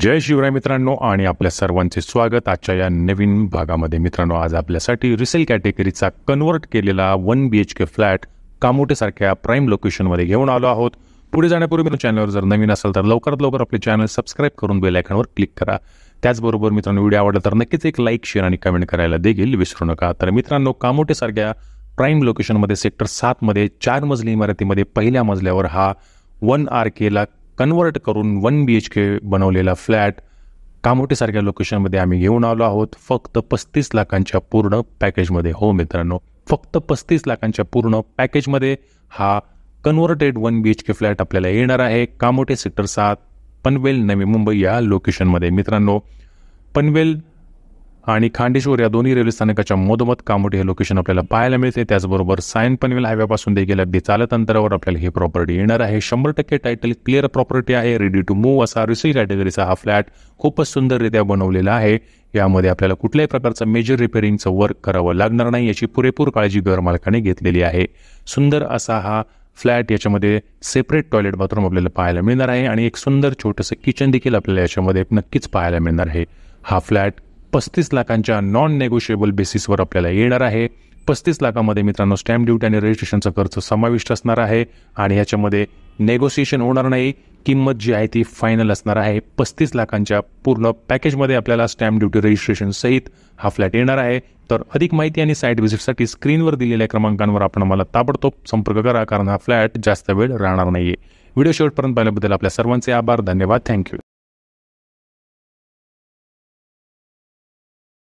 जय शिवराय मित्रांनो आणि आपल्या सर्वांचे स्वागत आजच्या या नवीन भागामध्ये। मित्रांनो, आज आपल्यासाठी रिसेल कॅटेगरीचा कन्वर्ट केलेला 1 BHK फ्लॅट कामोठेसारख्या प्राईम लोकेशनमध्ये घेऊन आलो आहोत। पुढे जाण्यापूर्वी चॅनलवर जर नवीन असेल तर लवकरात लवकर आपले चॅनल सबस्क्राइब करून बेल आयकॉनवर क्लिक करा। त्याचबरोबर मित्रांनो, व्हिडिओ आवडला तर नक्कीच एक लाईक शेअर आणि कमेंट करायला देखील विसरू नका। तर मित्रांनो, कामोठेसारख्या प्राईम लोकेशनमध्ये सेक्टर 7 मध्ये 4 मजली इमारतीमध्ये पहिल्या मजल्यावर हा 1 RK ला कन्वर्ट करून 1 BHK बनवलेला फ्लॅट कामोठेसारख्या लोकेशनमध्ये आम्ही घेऊन आलो आहोत। फक्त 35 लाखांच्या पूर्ण पॅकेजमध्ये। हो मित्रांनो, फक्त 35 लाखांच्या पूर्ण पॅकेजमध्ये हा कन्वर्टेड 1 BHK फ्लॅट आपल्याला येणार आहे कामोठे सेक्टर 7 पनवेल नवी मुंबई या लोकेशनमध्ये। मित्रांनो, पनवेल आणि खांडेश्वर या दोन्ही रेल्वे स्थानकाच्या मधोमध कामोठे हे लोकेशन आपल्याला पाहायला मिळते। त्याचबरोबर सायन पनवेल हायवेपासून देखील अगदी चालत अंतरावर आपल्याला ही प्रॉपर्टी येणार आहे। 100% टायटल क्लिअर प्रॉपर्टी आहे। रेडी टू मूव्ह असा रिसेल कॅटेगरीचा हा फ्लॅट खूपच सुंदररित्या बनवलेला आहे। यामध्ये आपल्याला कुठल्याही प्रकारचं मेजर रिपेअरिंगचं वर्क करावं लागणार नाही, याची पुरेपूर काळजी घर मालकाने घेतलेली आहे। सुंदर असा हा फ्लॅट, याच्यामध्ये सेपरेट टॉयलेट बाथरूम आपल्याला पाहायला मिळणार आहे आणि एक सुंदर छोटंसं किचन देखील आपल्याला याच्यामध्ये नक्कीच पाहायला मिळणार आहे। हा फ्लॅट 35 लाखांच्या नॉन नेगोशिएबल बेसिसवर आपल्याला येणार आहे। 35 लाखामध्ये मित्रांनो स्टॅम्प ड्युटी आणि रजिस्ट्रेशनचा खर्च समाविष्ट असणार आहे आणि याच्यामध्ये नेगोशिएशन होणार नाही। किंमत जी आहे ती फायनल असणार आहे। 35 लाखांच्या पूर्ण पॅकेजमध्ये आपल्याला स्टॅम्प ड्युटी रजिस्ट्रेशन सहित हा फ्लॅट येणार आहे। तर अधिक माहिती आणि साईट व्हिजिटसाठी स्क्रीनवर दिलेल्या क्रमांकांवर आपण आम्हाला ताबडतोब संपर्क करा, कारण हा फ्लॅट जास्त वेळ राहणार नाहीये। व्हिडिओ शेवटपर्यंत पाहिल्याबद्दल आपल्या सर्वांचे आभार, धन्यवाद, थँक्यू।